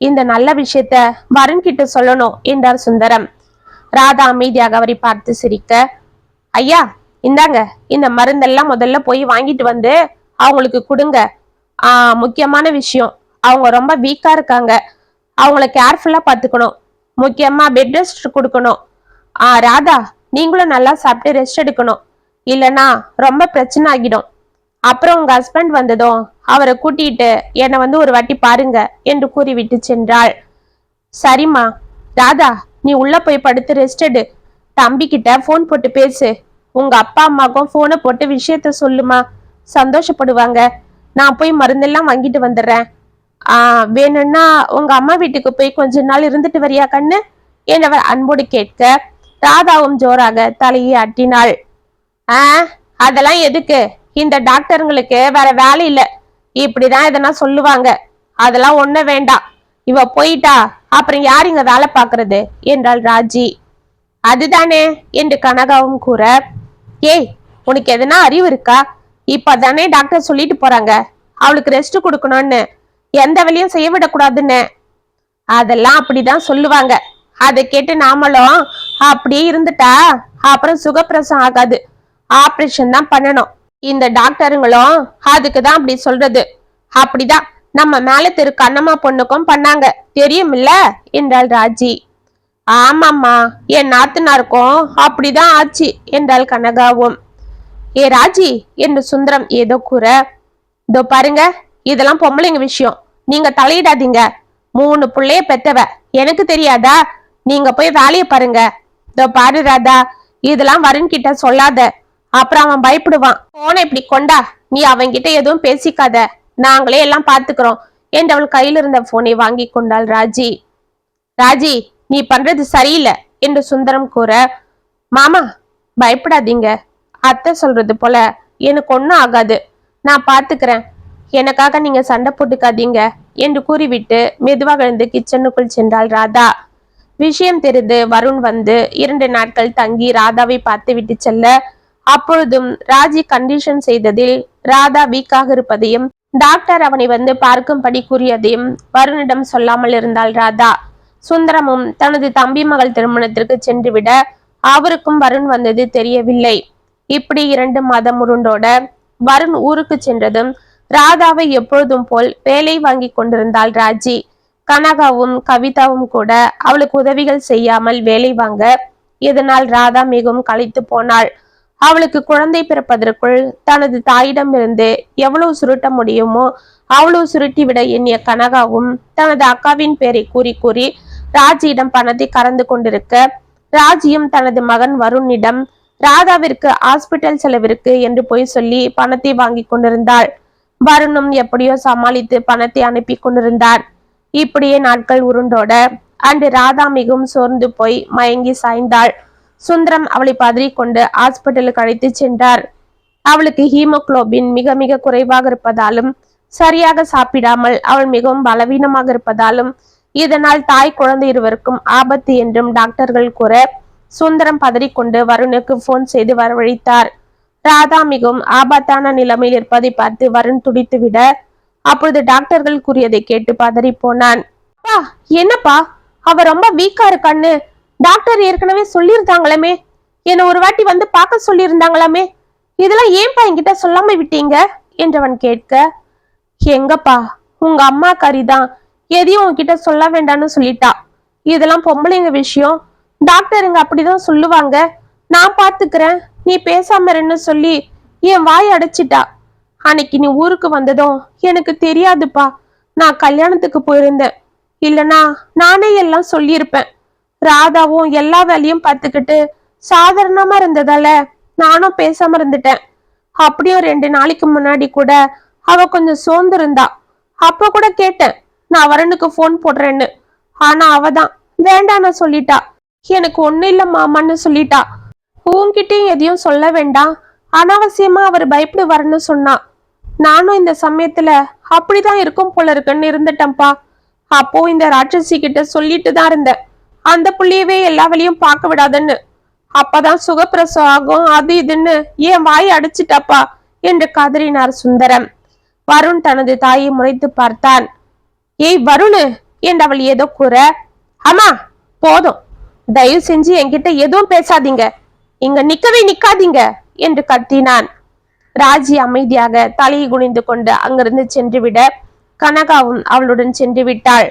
இந்த நல்ல விஷயத்த வருண் கிட்ட சொல்லணும் என்றார் சுந்தரம். ராதா அமைதியாக அவரை பார்த்து சிரிக்க, ஐயா இந்தாங்க, இந்த மருந்தெல்லாம் முதல்ல போய் வாங்கிட்டு வந்து அவங்களுக்கு கொடுங்க. முக்கியமான விஷயம், அவங்க ரொம்ப வீக்கா இருக்காங்க. அவங்கள கேர்ஃபுல்லா பாத்துக்கணும். முக்கியமா பெட் ரெஸ்ட் கொடுக்கணும். ராதா நீங்களும் நல்லா சாப்பிட்டு ரெஸ்ட் எடுக்கணும், இல்லைன்னா ரொம்ப பிரச்சனை ஆகிடும். அப்புறம் உங்க ஹஸ்பண்ட் வந்ததும் அவரை கூட்டிட்டு என்னை வந்து ஒரு வாட்டி பாருங்க என்று கூறிவிட்டு சென்றாள். சரிம்மா. ராதா நீ உள்ள போய் படுத்து ரெஸ்ட் எடு. தம்பி கிட்ட போன் போட்டு பேசு. உங்க அப்பா அம்மாக்கும் போனை போட்டு விஷயத்த சொல்லுமா, சந்தோஷப்படுவாங்க. நான் போய் மருந்தெல்லாம் வாங்கிட்டு வந்துடுறேன். வேணும்னா உங்க அம்மா வீட்டுக்கு போய் கொஞ்ச நாள் இருந்துட்டு வரியா கண்ணு என்றவர் அன்போடு கேட்க, ராதாவும் ஜோராக தலையை ஆட்டினாள். அதெல்லாம் எதுக்கு? இந்த டாக்டருங்களுக்கு வேற வேலை இல்ல, இப்படிதான் எதனா சொல்லுவாங்க. அதெல்லாம் ஒண்ணு வேண்டாம். இவ போயிட்டா அப்புறம் யார் இங்க வேலை பாக்குறது என்றாள் ராஜி. அதுதானே என்று கனகாவும் கூற, ஏய் உனக்கு எதனா அறிவு இருக்கா? இப்பதானே டாக்டர் சொல்லிட்டு போறாங்க அவளுக்கு ரெஸ்ட் கொடுக்கணும்னு, எந்த வேலையும் செய்ய விடக்கூடாதுன்னு. அதெல்லாம் அப்படிதான் சொல்லுவாங்க. அதை கேட்டு நாமளும் அப்படியே இருந்துட்டா அப்புறம் சுகப்பிரசவம் ஆகாது, ஆபரேஷன் தான் பண்ணணும். இந்த டாக்டருங்களும் அதுக்குதான் அப்படி சொல்றது. அப்படிதான் நம்ம மேல திரு கண்ணம்மா பொண்ணுக்கும் பண்ணாங்க, தெரியுமில்ல என்றாள் ராஜி. ஆமாம்மா, என் நாத்தனாருக்கும் அப்படிதான் ஆச்சு என்றாள் கனகாவும். ஏ ராஜி என்று சுந்தரம் ஏதோ கூற, இதோ பாருங்க, இதெல்லாம் பொம்பளைங்க விஷயம், நீங்க தலையிடாதீங்க. 3 பிள்ளைய பெத்தவ, எனக்கு தெரியாதா? நீங்க போய் வேலையை பாருங்க. இதோ பாரு ராதா, இதெல்லாம் வருண் கிட்ட சொல்லாத, அப்புறம் அவன் பயப்படுவான். போன இப்படி கொண்டா, நீ அவன்கிட்ட எதுவும் பேசிக்காத, நாங்களே எல்லாம் பாத்துக்கிறோம் என்று அவள் கையில் இருந்த போனை வாங்கி கொண்டாள் ராஜி. ராஜி நீ பண்றது சரியில்லை என்று சுந்தரம் கூற, மாமா பயப்படாதீங்க, அத்தை சொல்றது போல எனக்கு ஒன்னும் ஆகாது, நான் பாத்துக்கிறேன், எனக்காக நீங்க சண்டை போட்டுக்காதீங்க என்று கூறிவிட்டு மெதுவாக எழுந்து கிச்சனுக்குள் சென்றாள் ராதா. விஷயம் தெரிந்து வருண் வந்து 2 நாட்கள் தங்கி ராதாவை பார்த்து விட்டு செல்ல, அப்பொழுதும் ராஜி கண்டிஷன் செய்ததில் ராதா வீக்காக இருப்பதையும் டாக்டர் அவனை வந்து பார்க்கும்படி கூறியதையும் வருணிடம் சொல்லாமல் இருந்தாள் ராதா. சுந்தரமும் தனது தம்பி மகள் திருமணத்திற்கு சென்றுவிட அவருக்கும் வருண் வந்தது தெரியவில்லை. இப்படி 2 மாதம் உருண்டோட வருண் ஊருக்கு சென்றதும் ராதாவை எப்பொழுதும் போல் வேலை வாங்கி கொண்டிருந்தாள் ராஜி. கனகாவும் கவிதாவும் கூட அவளுக்கு உதவிகள் செய்யாமல் வேலை வாங்க, இதனால் ராதா மிகவும் களைத்து போனாள். அவளுக்கு குழந்தை பிறப்பதற்குள் தனது தாயிடமிருந்து எவ்வளவு சுருட்ட முடியுமோ அவ்வளவு சுருட்டி விட எண்ணிய கனகாவும் தனது அக்காவின் பேரை கூறி கூறி ராஜியிடம் பணத்தை கறந்து கொண்டிருக்க, ராஜியும் தனது மகன் வருணிடம் ராதாவிற்கு ஹாஸ்பிட்டல் செலவிற்கு என்று போய் சொல்லி பணத்தை வாங்கி கொண்டிருந்தாள். வருணும் எப்படியோ சமாளித்து பணத்தை அனுப்பி கொண்டிருந்தான். இப்படியே நாட்கள் உருண்டோட அன்று ராதா மிகவும் சோர்ந்து போய் மயங்கி சாய்ந்தாள். சுந்தரம் அவளை பதறி கொண்டு ஹாஸ்பிட்டலுக்கு அழைத்து சென்றார். அவளுக்கு ஹீமோகுளோபின் மிக மிக குறைவாக இருப்பதாலும் சரியாக சாப்பிடாமல் அவள் மிகவும் பலவீனமாக இருப்பதாலும் இதனால் தாய் குழந்தை இருவருக்கும் ஆபத்து என்றும் டாக்டர்கள் கூற சுந்தரம் பதறிக்கொண்டு வருணுக்கு போன் செய்து வரவழைத்தார். ராதா மிகவும் ஆபத்தான நிலைமையில் இருப்பதை பார்த்து வருண் துடித்து விட அப்பொழுது டாக்டர்கள் கூறியதை கேட்டு பதறி போனான். பா, என்னப்பா, அவ ரொம்ப வீக்கா இருக்கான்னு டாக்டர் ஏற்கனவே சொல்லியிருந்தாங்களே, என்ன ஒரு வாட்டி வந்து பார்க்க சொல்லியிருந்தாங்களாமே, இதெல்லாம் ஏன்பா என்கிட்ட சொல்லாம விட்டீங்க என்றவன் கேட்க, எங்கப்பா, உங்க அம்மா கறிதான் எதையும் உன்கிட்ட சொல்ல வேண்டாம்னு சொல்லிட்டா. இதெல்லாம் பொம்பளைங்க விஷயம், டாக்டருங்க அப்படிதான் சொல்லுவாங்க, நான் பாத்துக்கிறேன், நீ பேசாம இருன்னு சொல்லி என் வாய் அடைச்சிட்டா. அன்னைக்கு நீ ஊருக்கு வந்ததும் எனக்கு தெரியாதுப்பா, நான் கல்யாணத்துக்கு போயிருந்தேன், இல்லனா நானே எல்லாம் சொல்லியிருப்பேன். ராதாவும் எல்லா வேலையும் பார்த்துக்கிட்டு சாதாரணமா இருந்ததால நானும் பேசாம இருந்துட்டேன். அப்படியும் 2 நாளைக்கு முன்னாடி கூட அவ கொஞ்சம் சோர்ந்து இருந்தா. அப்ப கூட கேட்டேன் நான் வருணுக்கு போன் போடுறேன்னு. ஆனா அவதான் வேண்டான்னு சொல்லிட்டா. எனக்கு ஒண்ணு இல்ல மாமான்னு சொல்லிட்டா. உன்கிட்டயும் எதையும் சொல்ல வேண்டாம், அனாவசியமா அவர் பயப்படுவாருன்னு சொன்னா. நானும் இந்த சமயத்துல அப்படிதான் இருக்கும் போல இருக்குன்னு இருந்துட்டேன்ப்பா. அப்போ இந்த ராட்சசி கிட்ட சொல்லிட்டு தான் இருந்தேன், அந்த புள்ளியவே எல்லா வழியும் பார்க்க விடாதுன்னு. அப்பதான் சுகப்பிரசவம் ஆகும் அது இதுன்னு என் வாய் அடிச்சிட்டாப்பா என்று கதறினார் சுந்தரம். வருண் தனது தாயை முறைத்து பார்த்தான். ஏய் வருணு என்றவள் ஏதோ கூற, அம்மா போதும், தயவு செஞ்சு என்கிட்ட எதுவும் பேசாதீங்க, இங்க நிக்கவே நிக்காதீங்க என்று கத்தினான். ராஜி அமைதியாக தலையை குனிந்து கொண்டு அங்கிருந்து சென்று விட கனகாவும் அவளுடன் சென்று விட்டாள்.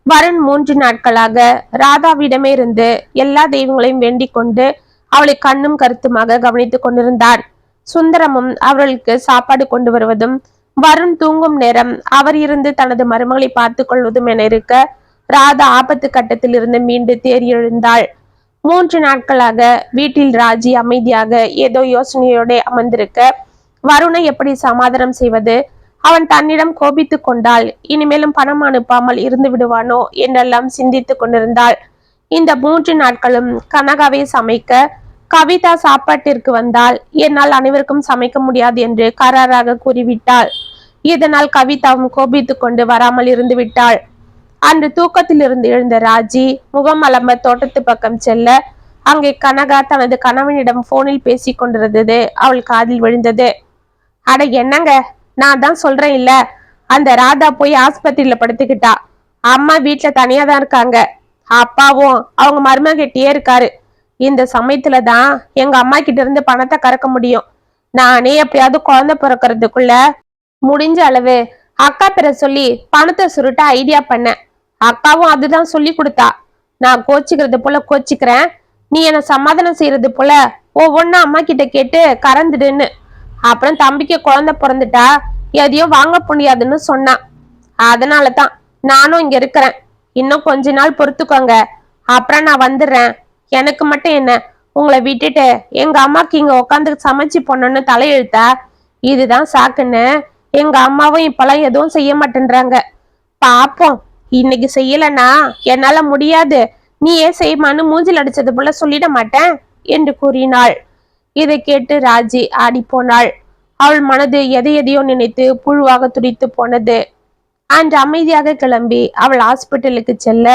வருண் 3 நாட்களாக ராதாவிடமே இருந்து எல்லா தெய்வங்களையும் வேண்டிக் கொண்டு அவளை கண்ணும் கருத்துமாக கவனித்துக் கொண்டிருந்தான். சுந்தரமும் அவர்களுக்கு சாப்பாடு கொண்டு வருவதும் வருண் தூங்கும் நேரம் அவர் இருந்து தனது மருமகளை பார்த்து கொள்வதும் என இருக்க ராதா ஆபத்து கட்டத்தில் இருந்து மீண்டு தேறி எழுந்தாள். 3 நாட்களாக வீட்டில் ராஜி அமைதியாக ஏதோ யோசனையோட அமர்ந்திருக்க வருணை எப்படி சமாதானம் செய்வது, அவன் தன்னிடம் கோபித்து கொண்டால் இனிமேலும் பணம் அனுப்பாமல் இருந்து விடுவானோ என்றெல்லாம் சிந்தித்துக் கொண்டிருந்தாள். இந்த 3 நாட்களும் கனகாவை சமைக்க, கவிதா சாப்பாட்டிற்கு வந்தால் என்னால் அனைவருக்கும் சமைக்க முடியாது என்று கராராக கூறிவிட்டாள். இதனால் கவிதாவும் கோபித்து கொண்டு வராமல் இருந்து விட்டாள். அன்று தூக்கத்தில் இருந்து எழுந்த ராஜி முகம் அலம்ப தோட்டத்து பக்கம் செல்ல அங்கே கனகா தனது கணவனிடம் போனில் பேசி கொண்டிருந்தது அவள் காதில் விழுந்தது. அட என்னங்க, நான் தான் சொல்றேன் இல்ல, அந்த ராதா போய் ஆஸ்பத்திரியில படுத்துக்கிட்டா, அம்மா வீட்டுல தனியா தான் இருக்காங்க, அப்பாவும் அவங்க மருமகிட்டே இருக்காரு. இந்த சமயத்துல தான் எங்க அம்மா கிட்ட இருந்து பணத்தை கறக்க முடியும். நானே எப்படியாவது குழந்தை பிறக்கிறதுக்குள்ள முடிஞ்ச அளவு அக்கா பேரை சொல்லி பணத்தை சுருட்ட ஐடியா பண்ணேன். அக்காவும் அதுதான் சொல்லி கொடுத்தா. நான் கோச்சிக்கிறது போல கோச்சிக்கிறேன், நீ என்ன சமாதானம் செய்யறது போல ஒவ்வொன்னா அம்மா கிட்ட கேட்டு கறந்துடுன்னு. அப்புறம் தம்பிக்கு குழந்தை பிறந்துட்டா எதையும் வாங்க முடியாதுன்னு சொன்னான். அதனாலதான் நானும் இங்க இருக்கிறேன். இன்னும் கொஞ்ச நாள் பொறுத்துக்கோங்க, அப்புறம் நான் வந்துடுறேன். எனக்கு மட்டும் என்ன, உங்களை விட்டுட்டு எங்க அம்மாக்கு இங்க உட்காந்து சமைச்சு போனோன்னு தலையெழுத்தா? இதுதான் சாக்குன்னு எங்க அம்மாவும் இப்பெல்லாம் எதுவும் செய்ய மாட்டேன்றாங்க. பாப்போம், இன்னைக்கு செய்யலன்னா என்னால முடியாது, நீ ஏன் செய்யமான்னு மூஞ்சில் அடிச்சது போல சொல்லிட மாட்டேன் என்று கூறினாள். இதை கேட்டு ராஜி ஆடி போனாள். அவள் மனது எதை எதையோ நினைத்து புழுவாக துடித்து போனது. அன்று அமைதியாக கிளம்பி அவள் ஹாஸ்பிட்டலுக்கு செல்ல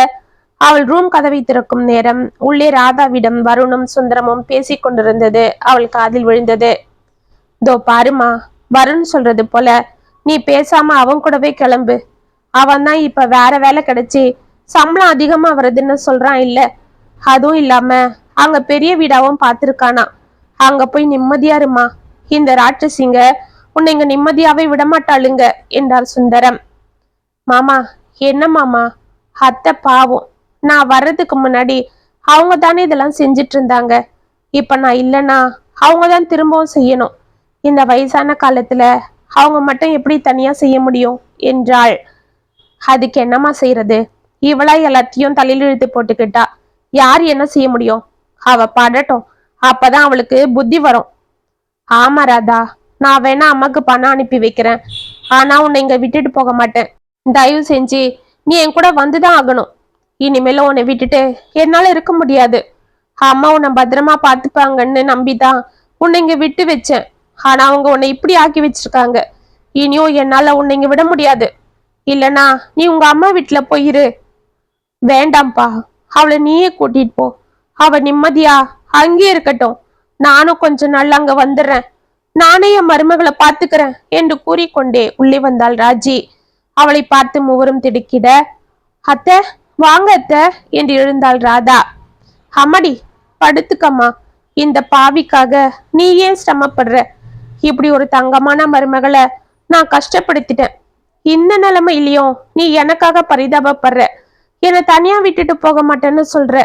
அவள் ரூம் கதவை திறக்கும் நேரம் உள்ளே ராதாவிடம் வருணும் சுந்தரமும் பேசிக் கொண்டிருந்தது அவள் காதில் விழுந்தது. தோ பாருமா, வருண் சொல்றது போல நீ பேசாம அவன் கூடவே கிளம்பு. அவன் தான் இப்ப வேற வேலை கிடைச்சி சம்பளம் அதிகமா வருதுன்னு சொல்றான் இல்ல, அதுவும் இல்லாம அங்க பெரிய வீடாவும் பார்த்திருக்கானா. அங்க போய் நிம்மதியா இருமா, இந்த ராட்சசிங்க உன்னை இங்க நிம்மதியாவே விடமாட்டாளுங்க என்றார் சுந்தரம். மாமா என்ன மாமா, அத்தை பாவம், நான் வர்றதுக்கு முன்னாடி அவங்க தானே இதெல்லாம் செஞ்சிட்டு இருந்தாங்க. இப்ப நான் இல்லைன்னா அவங்க தான் திரும்பவும் செய்யணும். இந்த வயசான காலத்துல அவங்க மட்டும் எப்படி தனியா செய்ய முடியும் என்றாள். அதுக்கு என்னமா செய்யறது, இவளா எல்லாத்தையும் தலையில் இழுத்து போட்டுக்கிட்டா யார் என்ன செய்ய முடியும்? அவ படட்டும், அப்பதான் அவளுக்கு புத்தி வரும். ஆமா ராதா, நான் வேணா அம்மாக்கு பணம் அனுப்பி வைக்கிறேன், ஆனா உன்னை இங்க விட்டுட்டு போக மாட்டேன். தயவு செஞ்சு நீ என் கூட வந்துதான் ஆகணும். இனிமேல உன்னை விட்டுட்டு என்னால இருக்க முடியாது. அம்மா உன்னை பத்திரமா பாத்துப்பாங்கன்னு நம்பிதான் உன்னை இங்க விட்டு வச்சேன். ஆனா அவங்க உன்னை இப்படி ஆக்கி வச்சிருக்காங்க. இனியும் என்னால உன்னை இங்க விட முடியாது. இல்லனா நீ உங்க அம்மா வீட்டுல போயிரு. வேண்டாம்ப்பா, அவளை நீயே கூட்டிட்டு போ. அவ நிம்மதியா அங்கே இருக்கட்டும். நானும் கொஞ்ச நாள் அங்க வந்துடுறேன். நானே என் மருமகளை பாத்துக்கிறேன் என்று கூறிக்கொண்டே உள்ளே வந்தாள் ராஜி. அவளை பார்த்து மூவரும் திடுக்கிட, அத்தை வாங்க அத்தை என்று எழுந்தாள் ராதா. அம்மாடி படுத்துக்கம்மா, இந்த பாவிக்காக நீ ஏன் சிரமப்படுற? இப்படி ஒரு தங்கமான மருமகளை நான் கஷ்டப்படுத்திட்டேன். இந்த நிலைமையிலையும் நீ எனக்காக பரிதாபப்படுற. என்னை தனியா விட்டுட்டு போக மாட்டேன்னு சொல்ற.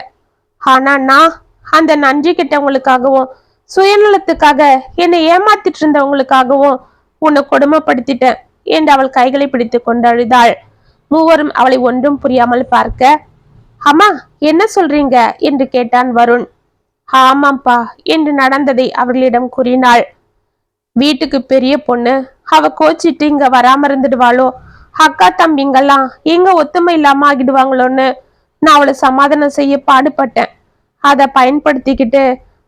ஆனா நான் அந்த நன்றி கிட்டவங்களுக்காகவும் சுயநலத்துக்காக என்னை ஏமாத்திட்டு இருந்தவங்களுக்காகவும் உன்னை கொடுமைப்படுத்திட்டேன் என்று அவள் கைகளை பிடித்து கொண்டு அழுதாள். மூவரும் அவளை ஒன்றும் புரியாமல் பார்க்க, அம்மா என்ன சொல்றீங்க என்று கேட்டான் வருண். ஆமாப்பா என்று நடந்ததை அவர்களிடம் கூறினாள். வீட்டுக்கு பெரிய பொண்ணு, அவ கோச்சிட்டு இங்க வராம இருந்துடுவாளோ, அக்கா தம்பிங்கெல்லாம் எங்க ஒத்துமை இல்லாம ஆகிடுவாங்களோன்னு நான் அவளை சமாதானம் செய்ய பாடுபட்டேன். அதை பயன்படுத்திக்கிட்டு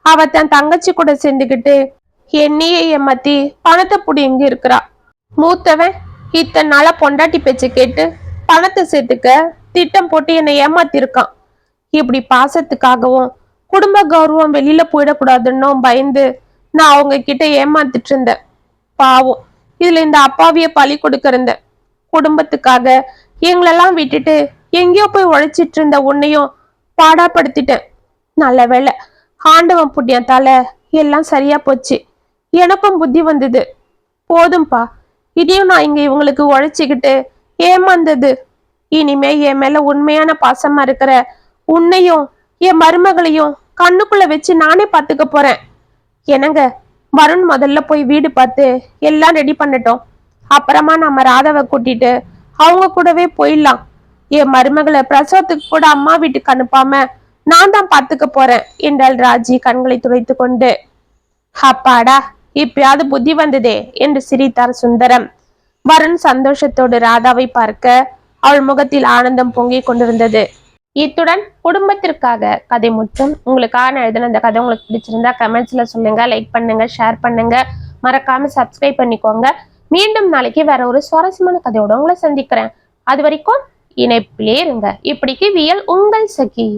அவ தன் தங்கச்சி கூட சேர்ந்துக்கிட்டு என்னையே ஏமாத்தி பணத்தை புடிங்கி இருக்கிறா. மூத்தவன் இத்தனை நாளா பொண்டாட்டி பேச்சு கேட்டு பணத்தை சேர்த்துக்க திட்டம் போட்டு என்னை ஏமாத்திருக்கான். இப்படி பாசத்துக்காகவும் குடும்ப கௌரவம் வெளியில போயிடக்கூடாதுன்னும் பயந்து நான் அவங்க கிட்ட ஏமாத்திட்டு இருந்தேன். பாவம், இதுல இந்த அப்பாவிய பழி கொடுக்க இருந்தேன். குடும்பத்துக்காக எங்களெல்லாம் விட்டுட்டு எங்கேயோ போய் உழைச்சிட்டு இருந்த உன்னையும் பாடாப்படுத்திட்டேன். நல்ல வேலை, ஆண்டவன் புண்ணியத்தால எல்லாம் சரியா போச்சு. எனக்கும் புத்தி வந்தது. போதும்பா, இதையும் நான் இங்க இவங்களுக்கு உழைச்சிக்கிட்டு ஏமாந்தது. இனிமே என் மேல உண்மையான பாசமா இருக்கிற உன்னையும் என் மருமகளையும் கண்ணுக்குள்ள வச்சு நானே பாத்துக்க போறேன். என்னங்க, வருண் முதல்ல போய் வீடு பார்த்து எல்லாம் ரெடி பண்ணட்டும். அப்புறமா நம்ம ராதாவை கூட்டிட்டு அவங்க கூடவே போயிடலாம். என் மருமகளை பிரசவத்துக்கு கூட அம்மா வீட்டுக்கு அனுப்பாம நான் தான் பாத்துக்க போறேன் என்றாள் ராஜி கண்களை துடைத்து கொண்டு. அப்பாடா, இப்பயாவது புத்தி வந்ததே என்று சிரித்தார் சுந்தரம். வருண் சந்தோஷத்தோடு ராதாவை பார்க்க அவள் முகத்தில் ஆனந்தம் பொங்கிக் கொண்டிருந்தது. இத்துடன் குடும்பத்திற்காக கதை முற்றும். உங்களுக்கான எழுதின அந்த கதை உங்களுக்கு பிடிச்சிருந்தா கமெண்ட்ஸ்ல சொல்லுங்க, லைக் பண்ணுங்க, ஷேர் பண்ணுங்க, மறக்காம சப்ஸ்கிரைப் பண்ணிக்கோங்க. மீண்டும் நாளைக்கு வேற ஒரு சுவாரஸ்யமான கதையோட உங்களை சந்திக்கிறேன். அது வரைக்கும் இணைப்பிலே இருங்க. இப்படிக்கு வியல் உங்கள் சகி.